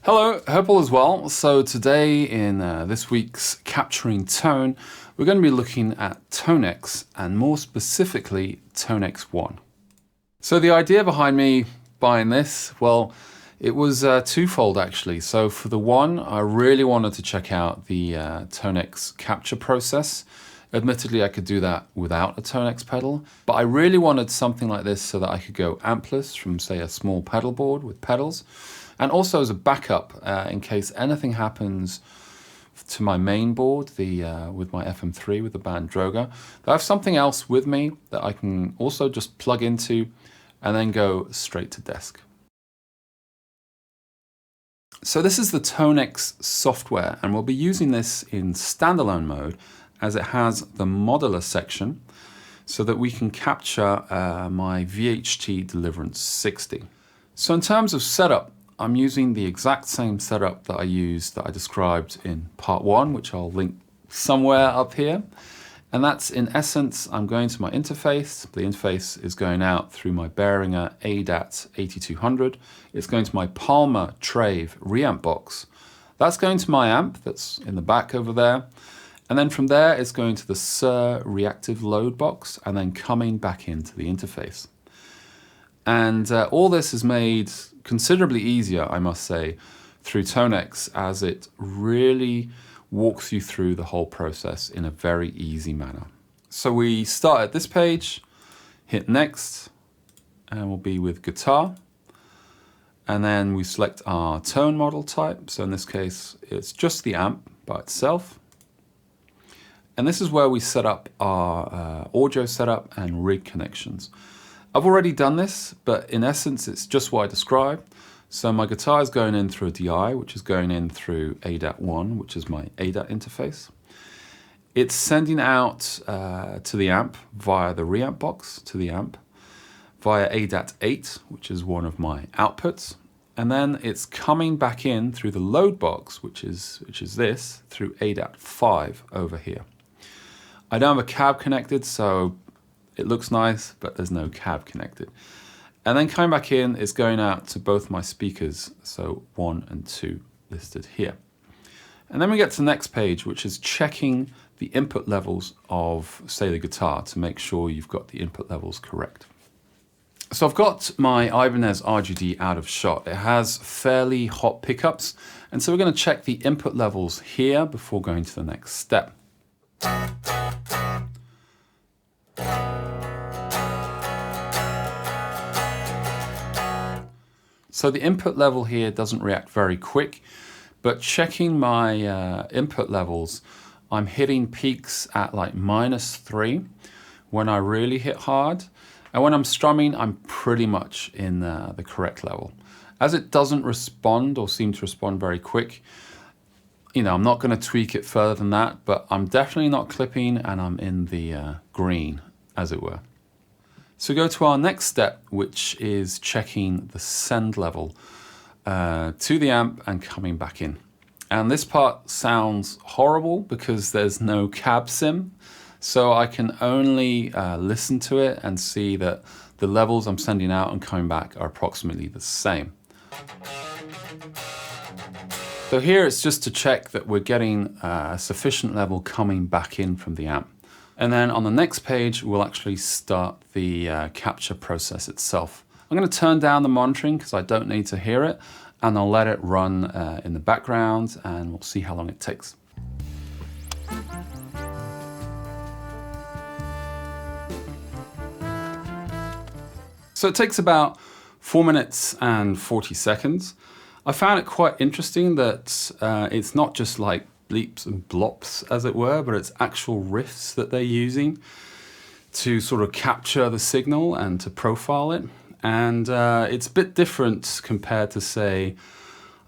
Hello, hope all is well. So today in this week's Capturing Tone, we're going to be looking at Tonex and more specifically Tonex One. So the idea behind me buying this, well, it was twofold actually. So for the One, I really wanted to check out the Tonex capture process. Admittedly, I could do that without a Tonex pedal, but I really wanted something like this so that I could go ampless from, say, a small pedal board with pedals, and also as a backup in case anything happens to my main board, with my FM3 with the band Droga. I have something else with me that I can also just plug into and then go straight to desk. So this is the Tonex software, and we'll be using this in standalone mode as it has the modular section so that we can capture my VHT Deliverance 60. So in terms of setup, I'm using the exact same setup that I described in part 1, which I'll link somewhere up here. And that's, in essence, I'm going to my interface. The interface is going out through my Behringer ADAT 8200. It's going to my Palmer Trave Reamp box. That's going to my amp that's in the back over there. And then from there, it's going to the Suhr Reactive load box and then coming back into the interface. And all this is made considerably easier, I must say, through Tonex, as it really walks you through the whole process in a very easy manner. So we start at this page, hit next, and we'll be with guitar. And then we select our tone model type. So in this case, it's just the amp by itself. And this is where we set up our audio setup and rig connections. I've already done this, but in essence, it's just what I described. So my guitar is going in through a DI, which is going in through ADAT1, which is my ADAT interface. It's sending out to the amp via the reamp box to the amp, via ADAT8, which is one of my outputs. And then it's coming back in through the load box, which is this, through ADAT5 over here. I don't have a cab connected, so it looks nice, but there's no cab connected. And then coming back in, it's going out to both my speakers, so 1 and 2 listed here. And then we get to the next page, which is checking the input levels of, say, the guitar to make sure you've got the input levels correct. So I've got my Ibanez RGD out of shot. It has fairly hot pickups, and so we're going to check the input levels here before going to the next step. So the input level here doesn't react very quick, but checking my input levels, I'm hitting peaks at like -3 when I really hit hard. And when I'm strumming, I'm pretty much in the correct level. As it doesn't respond or seem to respond very quick, you know, I'm not going to tweak it further than that, but I'm definitely not clipping and I'm in the green, as it were. So go to our next step, which is checking the send level to the amp and coming back in. And this part sounds horrible because there's no cab sim. So I can only listen to it and see that the levels I'm sending out and coming back are approximately the same. So here it's just to check that we're getting a sufficient level coming back in from the amp. And then on the next page, we'll actually start the capture process itself. I'm going to turn down the monitoring because I don't need to hear it, and I'll let it run in the background and we'll see how long it takes. So it takes about 4 minutes and 40 seconds. I found it quite interesting that it's not just like bleeps and blops, as it were, but it's actual riffs that they're using to sort of capture the signal and to profile it. And it's a bit different compared to, say,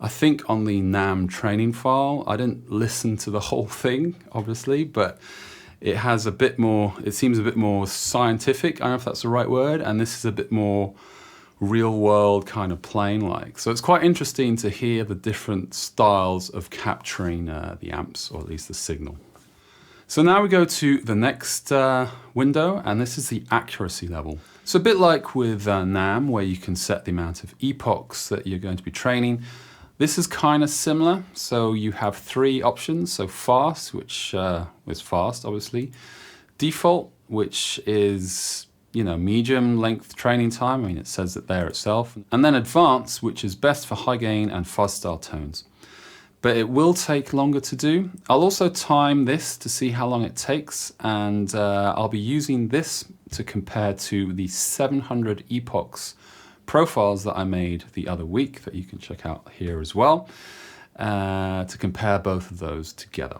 I think on the NAMM training file. I didn't listen to the whole thing, obviously, but it has a bit more, it seems a bit more scientific. I don't know if that's the right word. And this is a bit more real world, kind of plane-like. So it's quite interesting to hear the different styles of capturing the amps, or at least the signal. So now we go to the next window, and this is the accuracy level. So a bit like with NAMM, where you can set the amount of epochs that you're going to be training, This is kind of similar. So you have three options. So fast, which is fast, obviously. Default, which is, you know, medium length training time. I mean, it says it there itself. And then advanced, which is best for high gain and fuzz style tones. But it will take longer to do. I'll also time this to see how long it takes, and I'll be using this to compare to the 700 epochs profiles that I made the other week that you can check out here as well, to compare both of those together.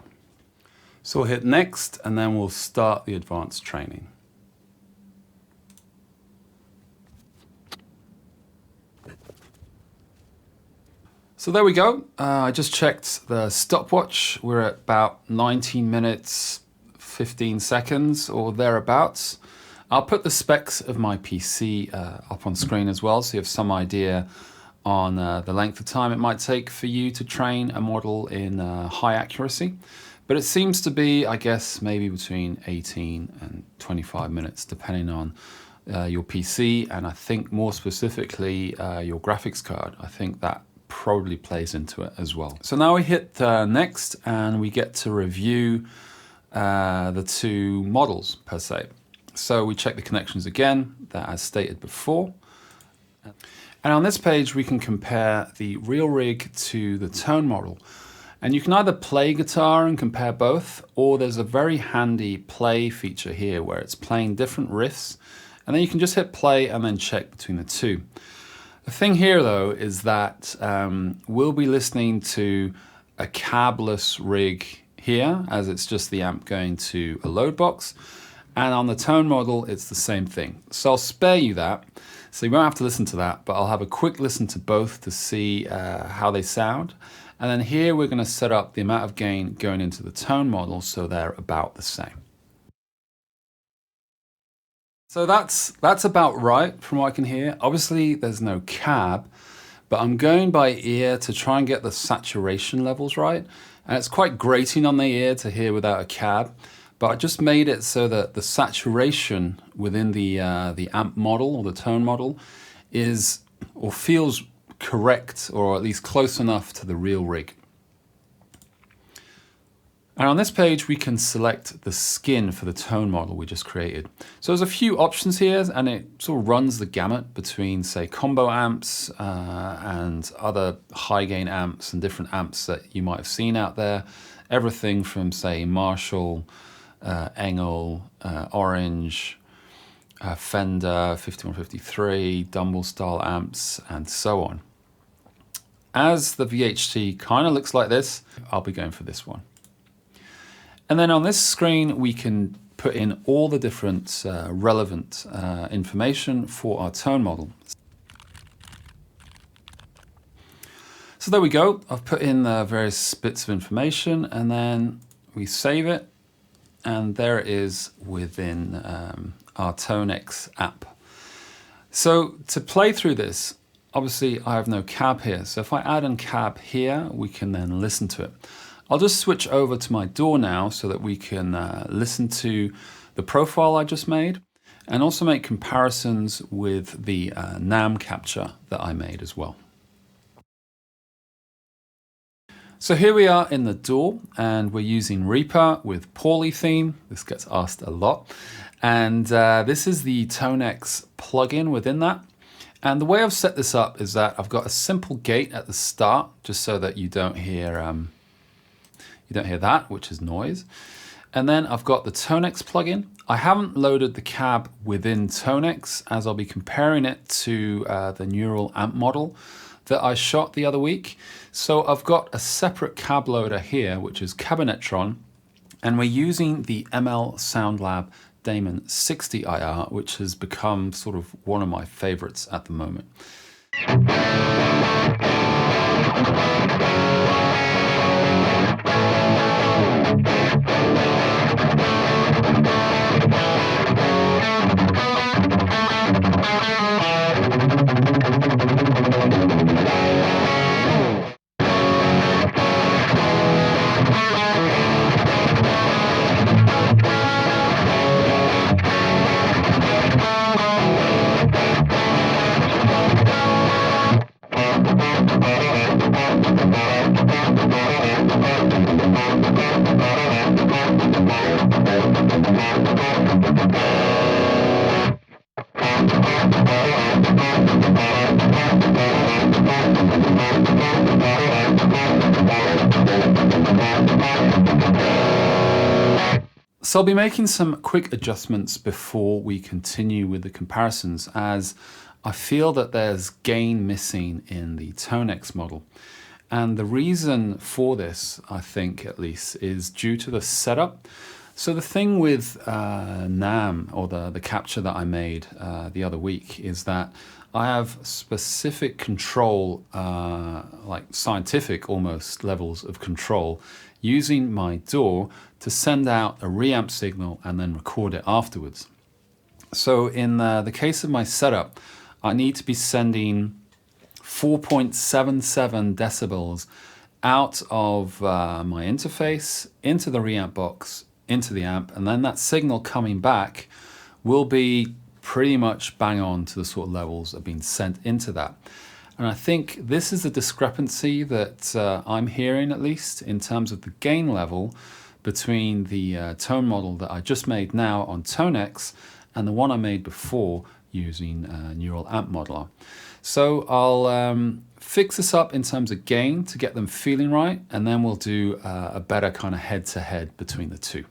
So we'll hit next, and then we'll start the advanced training. So there we go. I just checked the stopwatch. We're at about 19 minutes, 15 seconds or thereabouts. I'll put the specs of my PC up on screen as well, so you have some idea on the length of time it might take for you to train a model in high accuracy. But it seems to be, I guess, maybe between 18 and 25 minutes, depending on your PC, and I think more specifically your graphics card. I think that probably plays into it as well. So now we hit next, and we get to review the two models per se. So we check the connections again, that as stated before. And on this page, we can compare the real rig to the tone model. And you can either play guitar and compare both, or there's a very handy play feature here where it's playing different riffs, and then you can just hit play and then check between the two. The thing here though is that we'll be listening to a cabless rig here, as it's just the amp going to a load box, and on the tone model it's the same thing. So I'll spare you that, so you won't have to listen to that, but I'll have a quick listen to both to see how they sound. And then here we're going to set up the amount of gain going into the tone model so they're about the same. So that's about right from what I can hear. Obviously there's no cab, but I'm going by ear to try and get the saturation levels right. And it's quite grating on the ear to hear without a cab, but I just made it so that the saturation within the amp model or the tone model is, or feels correct, or at least close enough to the real rig. And on this page, we can select the skin for the tone model we just created. So there's a few options here, and it sort of runs the gamut between, say, combo amps and other high gain amps and different amps that you might have seen out there. Everything from, say, Marshall, Engel, Orange, Fender, 5153, Dumble style amps, and so on. As the VHT kind of looks like this, I'll be going for this one. And then on this screen, we can put in all the different relevant information for our tone model. So there we go. I've put in the various bits of information, and then we save it. And there it is within our Tonex app. So to play through this, obviously I have no cab here. So if I add in cab here, we can then listen to it. I'll just switch over to my DAW now so that we can listen to the profile I just made, and also make comparisons with the NAM capture that I made as well. So here we are in the DAW, and we're using Reaper with Pauly theme. This gets asked a lot. And this is the Tonex plugin within that. And the way I've set this up is that I've got a simple gate at the start, just so that you don't hear that, which is noise. And then I've got the Tonex plugin. I haven't loaded the cab within Tonex, as I'll be comparing it to the neural amp model that I shot the other week. So I've got a separate cab loader here, which is Cabinetron, and we're using the ML SoundLab Damon 60 IR, which has become sort of one of my favorites at the moment. So I'll be making some quick adjustments before we continue with the comparisons, as I feel that there's gain missing in the Tonex model. And the reason for this, I think at least, is due to the setup. So the thing with NAM, or the capture that I made the other week, is that I have specific control, like scientific almost levels of control, using my DAW to send out a reamp signal and then record it afterwards. So in the case of my setup, I need to be sending 4.77 decibels out of my interface into the reamp box, into the amp, and then that signal coming back will be pretty much bang on to the sort of levels that have been sent into that. And I think this is the discrepancy that I'm hearing, at least in terms of the gain level, between the tone model that I just made now on Tonex and the one I made before using Neural Amp Modeler. So I'll fix this up in terms of gain to get them feeling right, and then we'll do a better kind of head-to-head between the two.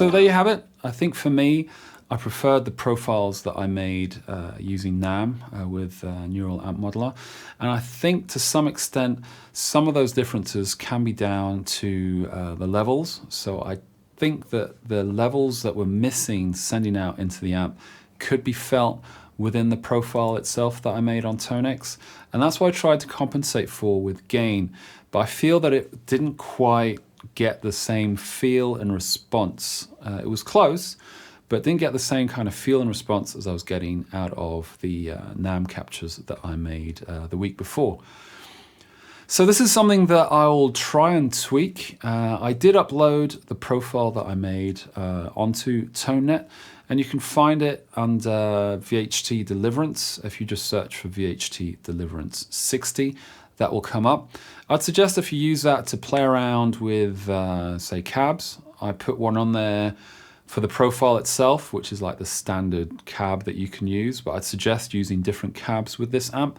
So there you have it. I think for me, I preferred the profiles that I made using NAM with Neural Amp Modeler. And I think to some extent, some of those differences can be down to the levels. So I think that the levels that were missing sending out into the amp could be felt within the profile itself that I made on Tonex. And that's what I tried to compensate for with gain. But I feel that it didn't quite get the same feel and response. It was close, but didn't get the same kind of feel and response as I was getting out of the NAM captures that I made the week before. So this is something that I'll try and tweak. I did upload the profile that I made onto Tonenet, and you can find it under VHT Deliverance. If you just search for VHT Deliverance 60, that will come up. I'd suggest if you use that to play around with, say, cabs. I put one on there for the profile itself, which is like the standard cab that you can use, but I'd suggest using different cabs with this amp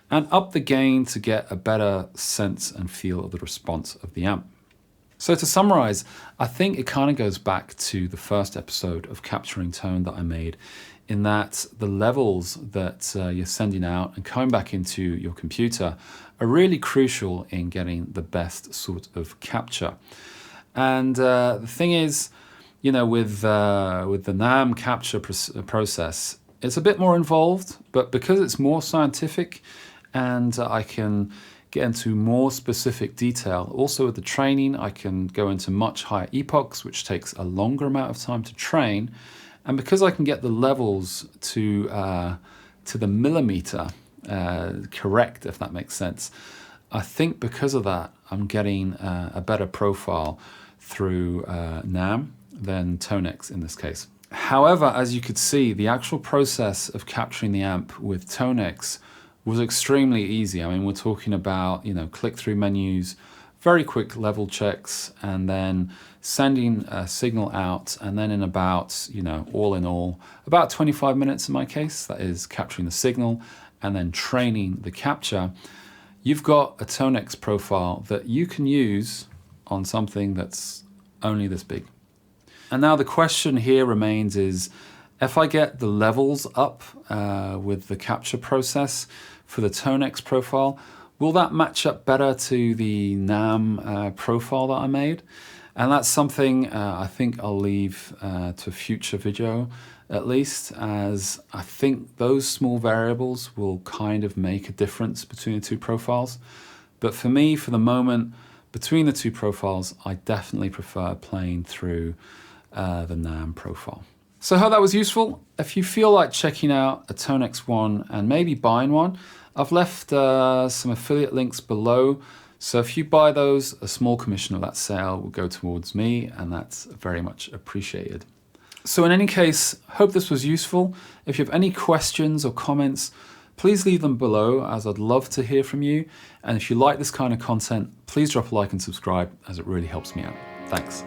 and up the gain to get a better sense and feel of the response of the amp. So to summarize, I think it kind of goes back to the first episode of Capturing Tone that I made, in that the levels that you're sending out and coming back into your computer are really crucial in getting the best sort of capture. And the thing is, you know, with the NAM capture process, it's a bit more involved, but because it's more scientific and I can get into more specific detail. Also with the training, I can go into much higher epochs, which takes a longer amount of time to train. And because I can get the levels to the millimeter correct, if that makes sense, I think because of that, I'm getting a better profile through NAM than Tonex in this case. However, as you could see, the actual process of capturing the amp with Tonex was extremely easy. I mean, we're talking about, you know, click-through menus, very quick level checks, and then sending a signal out, and then in about, you know, all in all, about 25 minutes in my case, that is capturing the signal and then training the capture, you've got a Tonex profile that you can use on something that's only this big. And now the question here remains is, if I get the levels up with the capture process for the Tonex profile, will that match up better to the NAM profile that I made? And that's something I think I'll leave to a future video, at least, as I think those small variables will kind of make a difference between the two profiles. But for me, for the moment, between the two profiles, I definitely prefer playing through the NAM profile. So I hope that was useful. If you feel like checking out a Tonex One and maybe buying one, I've left some affiliate links below. So if you buy those, a small commission of that sale will go towards me, and that's very much appreciated. So in any case, hope this was useful. If you have any questions or comments, please leave them below, as I'd love to hear from you. And if you like this kind of content, please drop a like and subscribe, as it really helps me out. Thanks.